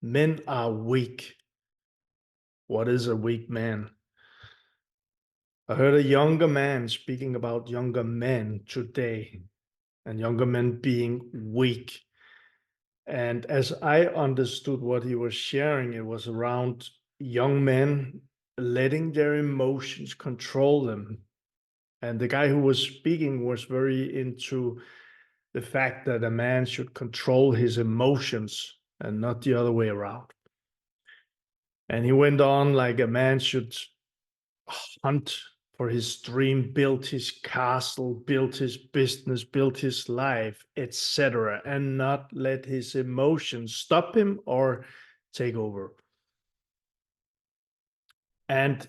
Men are weak. What is a weak man? I heard a younger man speaking about younger men today and younger men being weak. And as I understood what he was sharing, it was around young men letting their emotions control them. And the guy who was speaking was very into the fact that a man should control his emotions and not the other way around. And he went on like a man should hunt for his dream, build his castle, build his business, build his life, etc., and not let his emotions stop him or take over. And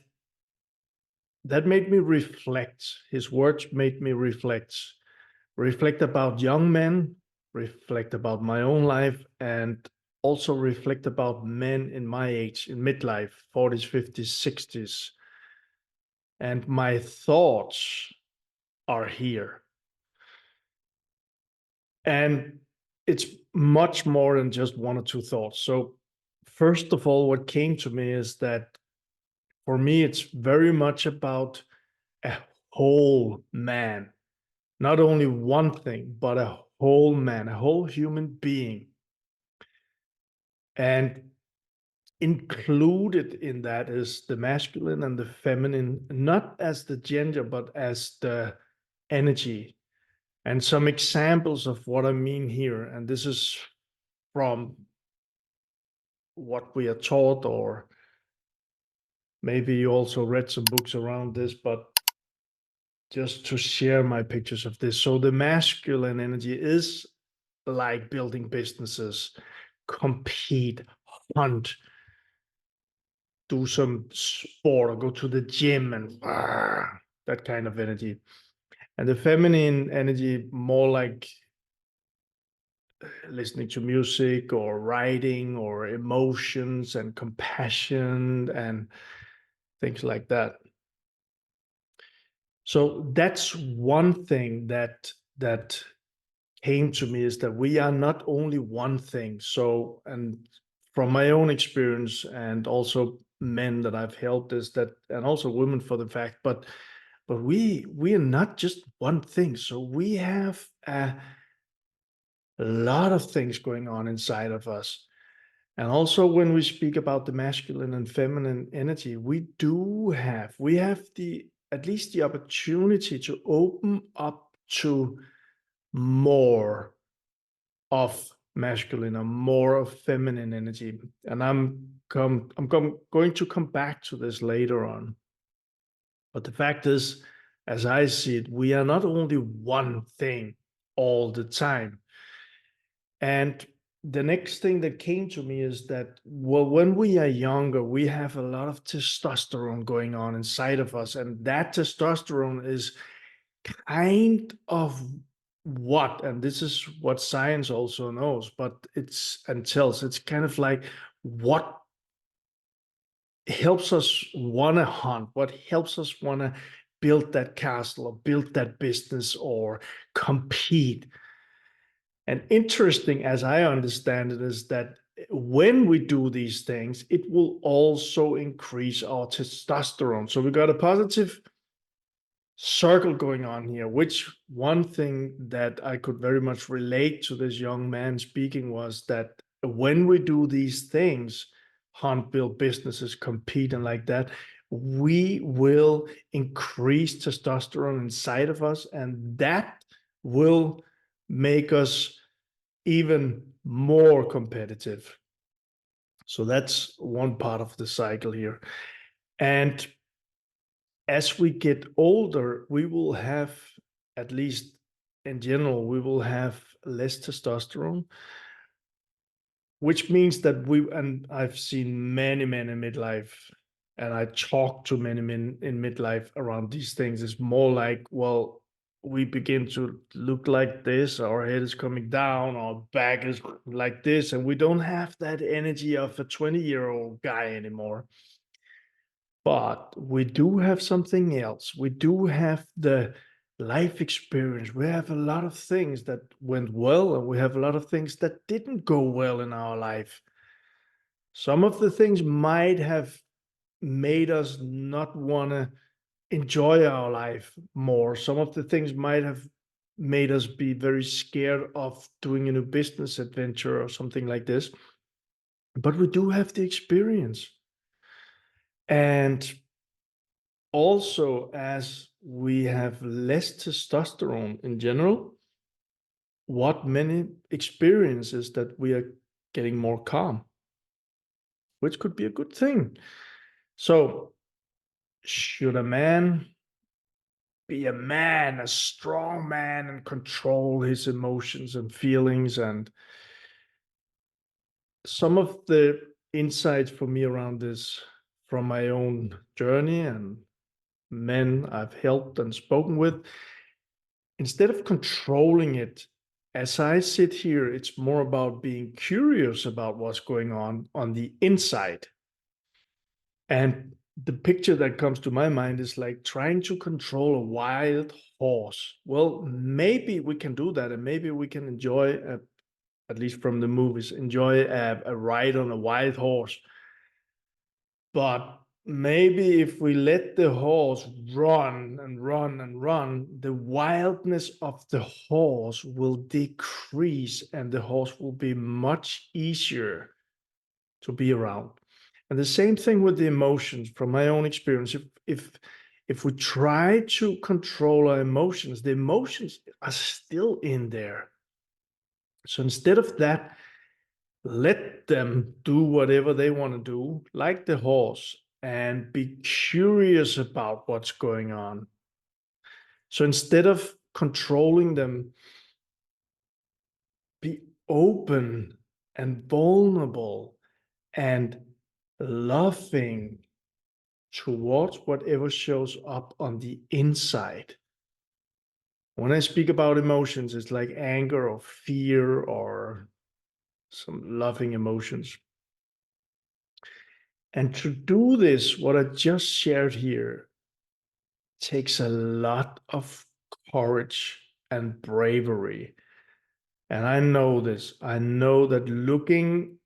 that made me reflect. His words made me reflect about young men, reflect about my own life, and also reflect about men in my age, in midlife, 40s, 50s, 60s. And my thoughts are here. And it's much more than just one or two thoughts. So, first of all, what came to me is that for me, it's very much about a whole man, not only one thing, but a whole man, a whole human being. And included in that is the masculine and the feminine, not as the gender, but as the energy. And some examples of what I mean here, and this is from what we are taught, or maybe you also read some books around this, but just to share my pictures of this. So the masculine energy is like building businesses, compete, hunt, do some sport, or go to the gym and that kind of energy. And the feminine energy, more like listening to music or writing or emotions and compassion and things like that. So that's one thing that came to me, is that we are not only one thing. So, and from my own experience and also men that I've helped, is that, and also women for the fact, but we are not just one thing. So we have a lot of things going on inside of us. And also when we speak about the masculine and feminine energy, we have the at least the opportunity to open up to more of masculine or more of feminine energy. And going to come back to this later on. But the fact is, as I see it, we are not only one thing all the time. And the next thing that came to me is that, well, when we are younger, we have a lot of testosterone going on inside of us. And that testosterone is kind of what, and this is what science also knows, but it's and tells, it's kind of like what helps us want to hunt, what helps us want to build that castle or build that business or compete. And interesting, as I understand it, is that when we do these things, it will also increase our testosterone. So we got a positive circle going on here. Which one thing that I could very much relate to this young man speaking was that when we do these things, hunt, build businesses, compete, and like that, we will increase testosterone inside of us, and that will make us even more competitive. So that's one part of the cycle here. And as we get older, we will have, at least in general, we will have less testosterone, which means that and I've seen many men in midlife, and I talk to many men in midlife around these things. It's more like, well, we begin to look like this, our head is coming down, our back is like this, and we don't have that energy of a 20-year-old guy anymore. But we do have something else. We do have the life experience. We have a lot of things that went well, and we have a lot of things that didn't go well in our life. Some of the things might have made us not want to enjoy our life more. Some of the things might have made us be very scared of doing a new business adventure or something like this. But we do have the experience. And also, as we have less testosterone in general, what many experiences that we are getting more calm, which could be a good thing. So, should a man be a man, a strong man, and control his emotions and feelings? And some of the insights for me around this from my own journey and men I've helped and spoken with, instead of controlling it, as I sit here, it's more about being curious about what's going on the inside. And the picture that comes to my mind is like trying to control a wild horse. Well, maybe we can do that, and maybe we can enjoy, at least from the movies, enjoy a ride on a wild horse. But maybe if we let the horse run and run and run, the wildness of the horse will decrease and the horse will be much easier to be around. And the same thing with the emotions from my own experience. If we try to control our emotions, the emotions are still in there. So instead of that, let them do whatever they want to do, like the horse, and be curious about what's going on. So instead of controlling them, be open and vulnerable and loving towards whatever shows up on the inside. When I speak about emotions, it's like anger or fear or some loving emotions. And to do this, what I just shared here takes a lot of courage and bravery. And I know this. I know that looking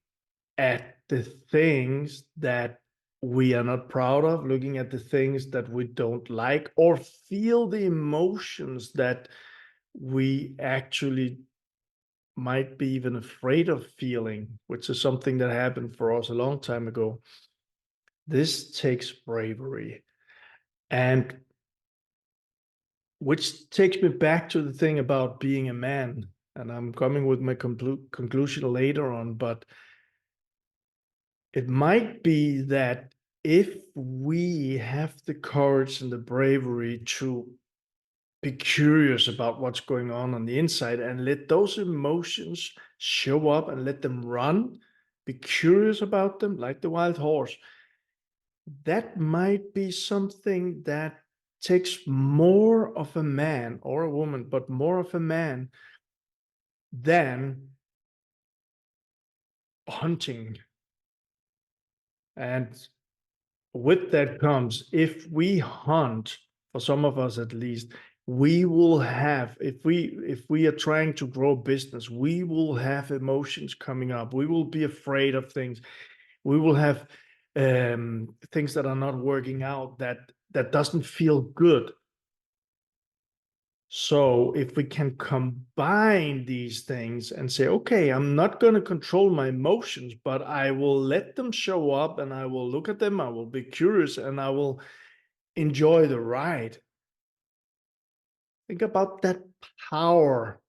at the things that we are not proud of, looking at the things that we don't like, or feel the emotions that we actually might be even afraid of feeling, which is something that happened for us a long time ago. This takes bravery. And which takes me back to the thing about being a man. And I'm coming with my conclusion later on, but it might be that if we have the courage and the bravery to be curious about what's going on the inside and let those emotions show up and let them run, be curious about them like the wild horse, that might be something that takes more of a man or a woman, but more of a man than hunting. And with that comes, if we hunt, for some of us at least, we will have, if we are trying to grow business, we will have emotions coming up. We will be afraid of things. We will have things that are not working out, that doesn't feel good. So if we can combine these things and say, okay, I'm not going to control my emotions, but I will let them show up and I will look at them, I will be curious, and I will enjoy the ride. Think about that power,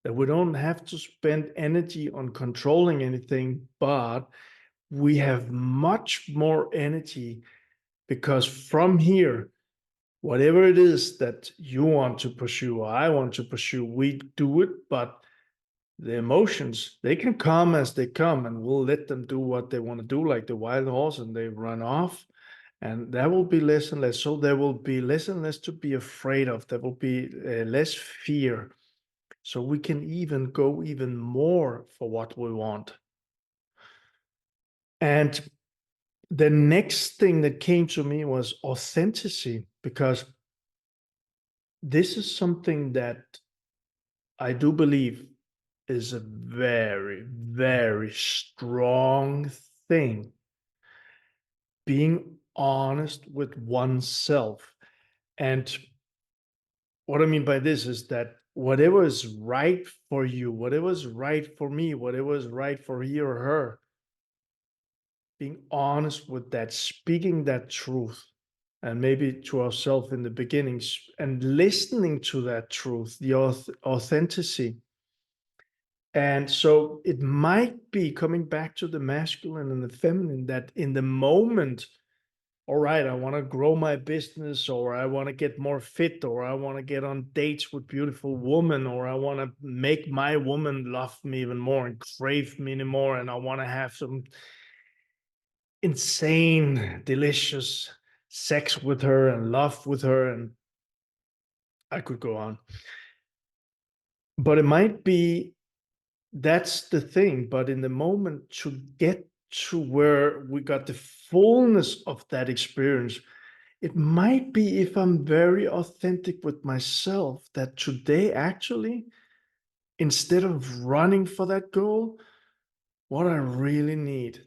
that we don't have to spend energy on controlling anything, but we have much more energy, because from here, whatever it is that you want to pursue or I want to pursue, we do it. But the emotions, they can come as they come, and we'll let them do what they want to do, like the wild horse, and they run off. And there will be less and less. So there will be less and less to be afraid of. There will be less fear. So we can even go even more for what we want. And the next thing that came to me was authenticity, because this is something that I do believe is a very, very strong thing. Being honest with oneself. And what I mean by this is that whatever is right for you, whatever is right for me, whatever is right for he or her, being honest with that, speaking that truth, and maybe to ourselves in the beginnings, and listening to that truth, the authenticity. And so it might be coming back to the masculine and the feminine that in the moment, all right, I want to grow my business, or I want to get more fit, or I want to get on dates with beautiful women, or I want to make my woman love me even more and crave me anymore. And I want to have some insane, delicious sex with her and love with her. And I could go on. But it might be that's the thing. But in the moment, to get to where we got the fullness of that experience, it might be if I'm very authentic with myself that today, actually, instead of running for that goal, what I really need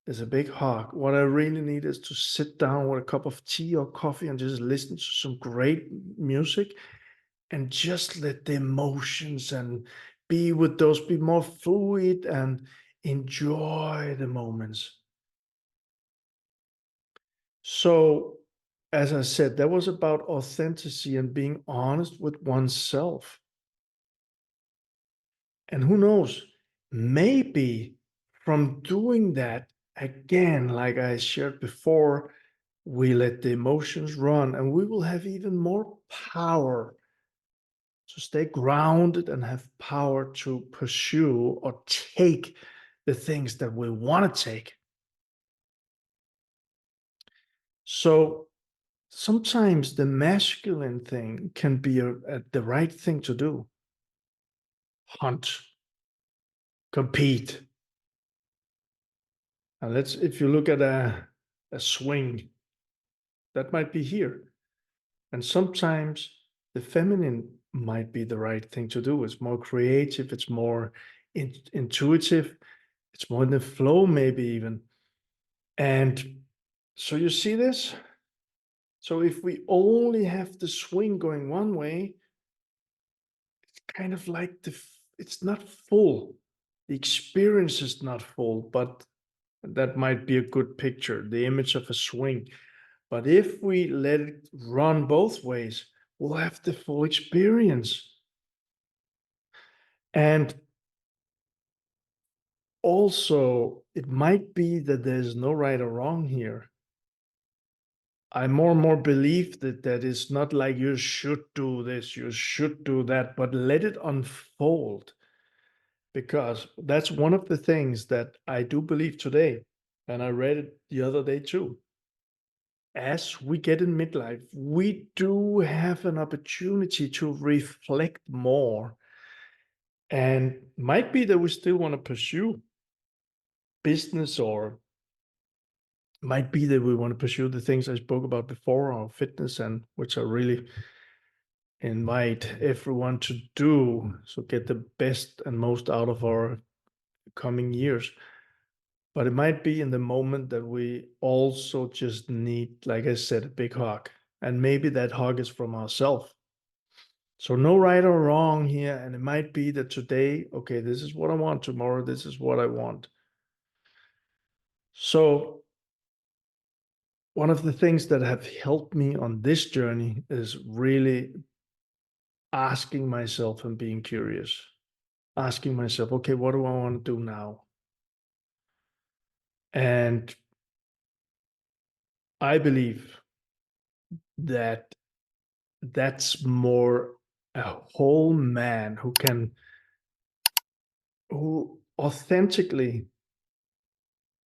is a big hug. What I really need is to sit down with a cup of tea or coffee and just listen to some great music and just let the emotions and be more fluid and enjoy the moments. So, as I said, that was about authenticity and being honest with oneself. And who knows, maybe from doing that, again, like I shared before, we let the emotions run and we will have even more power to stay grounded and have power to pursue or take the things that we want to take. So sometimes the masculine thing can be the right thing to do. Hunt, compete. And if you look at a swing, that might be here. And sometimes the feminine might be the right thing to do. It's more creative, it's more intuitive, it's more in the flow, maybe even. And so you see this? So if we only have the swing going one way, it's kind of like it's not full. The experience is not full, but that might be a good picture, the image of a swing. But if we let it run both ways, we'll have the full experience. And also, it might be that there's no right or wrong here. I more and more believe that it's not like you should do this, you should do that, but let it unfold. Because that's one of the things that I do believe today. And I read it the other day too. As we get in midlife, we do have an opportunity to reflect more. And might be that we still want to pursue business, or might be that we want to pursue the things I spoke about before, or fitness, and which I really invite everyone to do. So get the best and most out of our coming years. But it might be in the moment that we also just need, like I said, a big hug. And maybe that hug is from ourselves. So no right or wrong here. And it might be that today, okay, this is what I want. Tomorrow, this is what I want. So one of the things that have helped me on this journey is really asking myself and being curious. Asking myself, okay, what do I want to do now? And I believe that that's more a whole man who authentically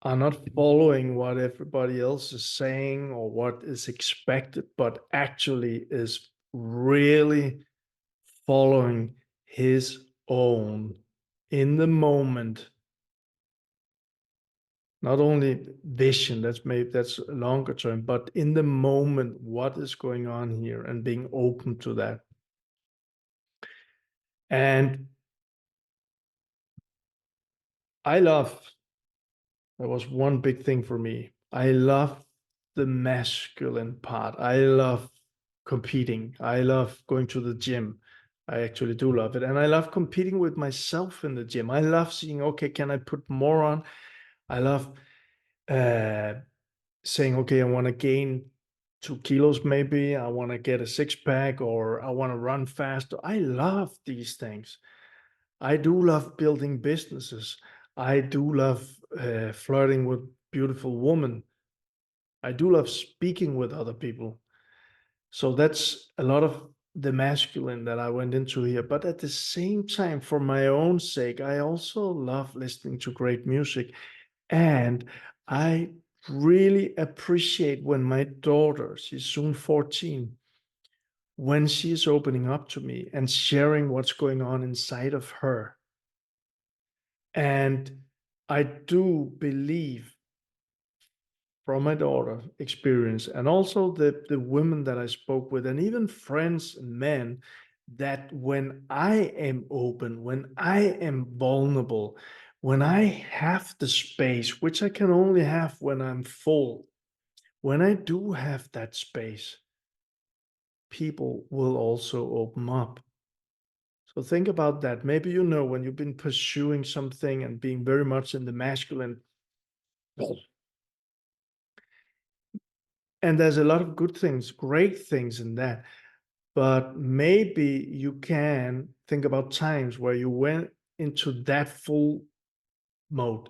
are not following what everybody else is saying or what is expected, but actually is really following his own in the moment. Not only vision, that's longer term, but in the moment, what is going on here and being open to that. And I love that was one big thing for me. I love the masculine part. I love competing. I love going to the gym. I actually do love it. And I love competing with myself in the gym. I love seeing, okay, can I put more on? I love uh, saying, okay, I want to gain 2 kilos, maybe. I want to get a six pack or I want to run faster. I love these things. I do love building businesses. I do love flirting with beautiful women. I do love speaking with other people. So that's a lot of the masculine that I went into here. But at the same time, for my own sake, I also love listening to great music. And I really appreciate when my daughter, she's soon 14, when she's opening up to me and sharing what's going on inside of her. And I do believe from my daughter experience and also the women that I spoke with and even friends and men that when I am open, when I am vulnerable, when I have the space, which I can only have when I'm full, when I do have that space, people will also open up. So think about that. Maybe you know when you've been pursuing something and being very much in the masculine, and there's a lot of good things, great things in that. But maybe you can think about times where you went into that full mode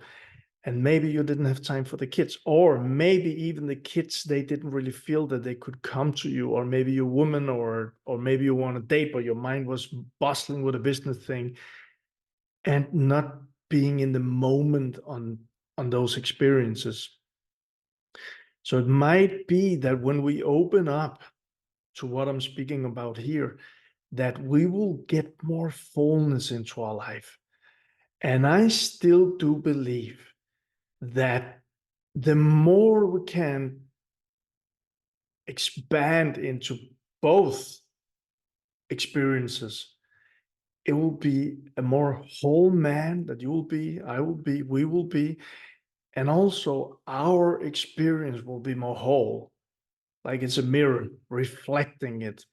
and maybe you didn't have time for the kids, or maybe even the kids, they didn't really feel that they could come to you, or maybe you're a woman, or maybe you want a date, but your mind was bustling with a business thing and not being in the moment on those experiences. So it might be that when we open up to what I'm speaking about here, that we will get more fullness into our life. And I still do believe that the more we can expand into both experiences, it will be a more whole man that you will be, I will be, we will be. And also our experience will be more whole, like it's a mirror reflecting it.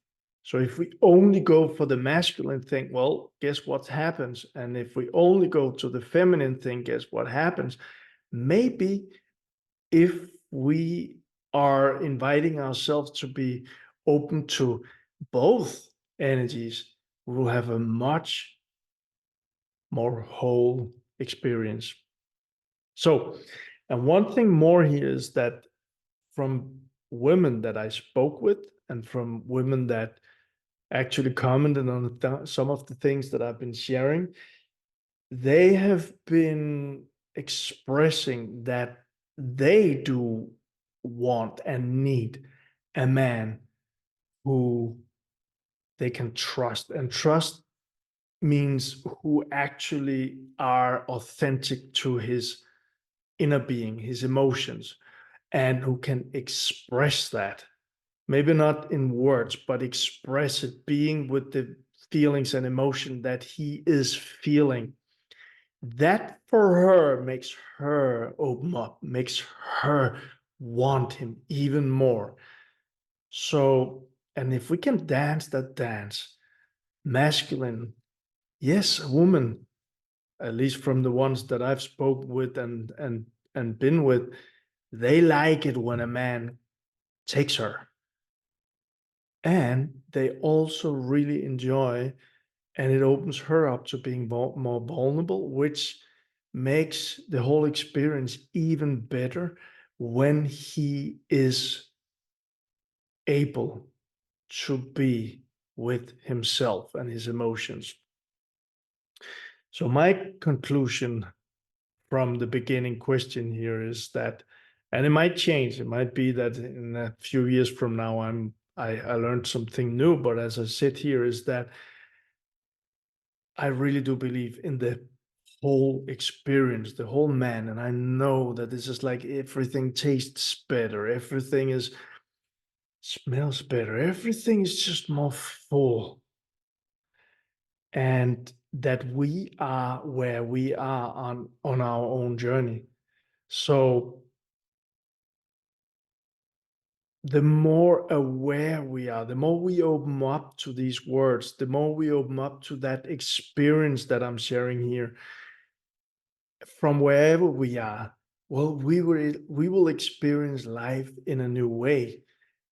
So if we only go for the masculine thing, well, guess what happens? And if we only go to the feminine thing, guess what happens? Maybe if we are inviting ourselves to be open to both energies, we will have a much more whole experience. So, and one thing more here is that from women that I spoke with and from women that actually commented on some of the things that I've been sharing, they have been expressing that they do want and need a man who they can trust. And trust means who actually are authentic to his inner being, his emotions, and who can express that. Maybe not in words, but express it, being with the feelings and emotion that he is feeling. That for her makes her open up, makes her want him even more. So, and if we can dance that dance, masculine, yes, a woman, at least from the ones that I've spoke with and been with, they like it when a man takes her. And they also really enjoy, and it opens her up to being more vulnerable, which makes the whole experience even better when he is able to be with himself and his emotions. So, my conclusion from the beginning question here is that, and it might change, it might be that in a few years from now, I learned something new, but as I sit here, is that I really do believe in the whole experience, the whole man. And I know that this is like everything tastes better, everything is smells better, everything is just more full. And that we are where we are on our own journey. So the more aware we are, the more we open up to these words, the more we open up to that experience that I'm sharing here from wherever we are, well, we will experience life in a new way,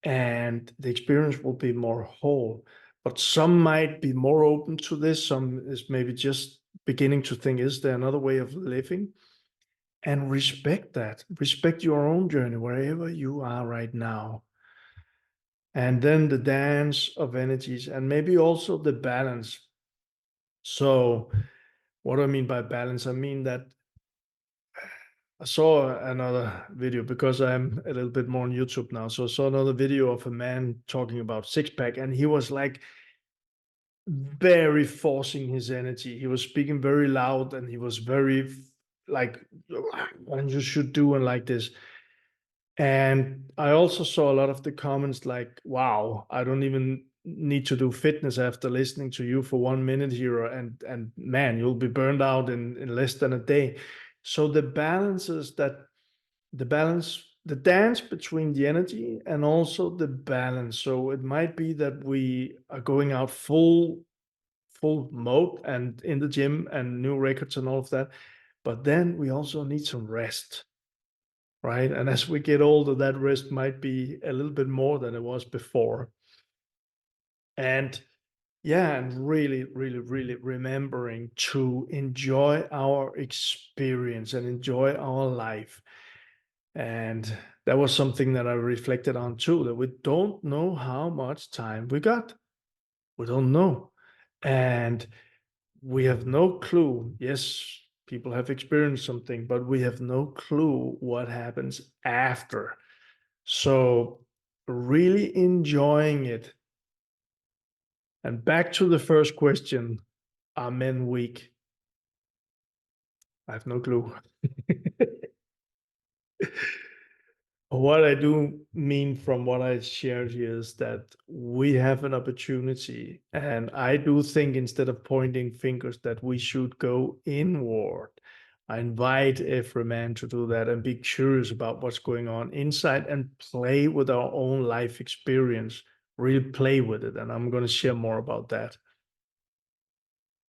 and the experience will be more whole. But some might be more open to this, some is maybe just beginning to think, is there another way of living? And respect that. Respect your own journey wherever you are right now. And then the dance of energies and maybe also the balance. So, what do I mean by balance? I mean that I saw another video because I'm a little bit more on YouTube now. So I saw another video of a man talking about six pack, and he was like very forcing his energy. He was speaking very loud, and he was very like, and you should do and like this. And I also saw a lot of the comments like, wow, I don't even need to do fitness after listening to you for 1 minute here. And man, you'll be burned out in less than a day. So the balance is that the dance between the energy and also the balance. So it might be that we are going out full mode and in the gym and new records and all of that. But then we also need some rest, right? And as we get older, that rest might be a little bit more than it was before. And yeah, and really remembering to enjoy our experience and enjoy our life. And that was something that I reflected on too, that we don't know how much time we got. We don't know. And we have no clue. Yes, people have experienced something, but we have no clue what happens after. So, really enjoying it. And back to the first question, are men weak? I have no clue. What I do mean from what I shared here is that we have an opportunity, and I do think instead of pointing fingers, that we should go inward. I invite every man to do that and be curious about what's going on inside and play with our own life experience, really play with it. And I'm going to share more about that.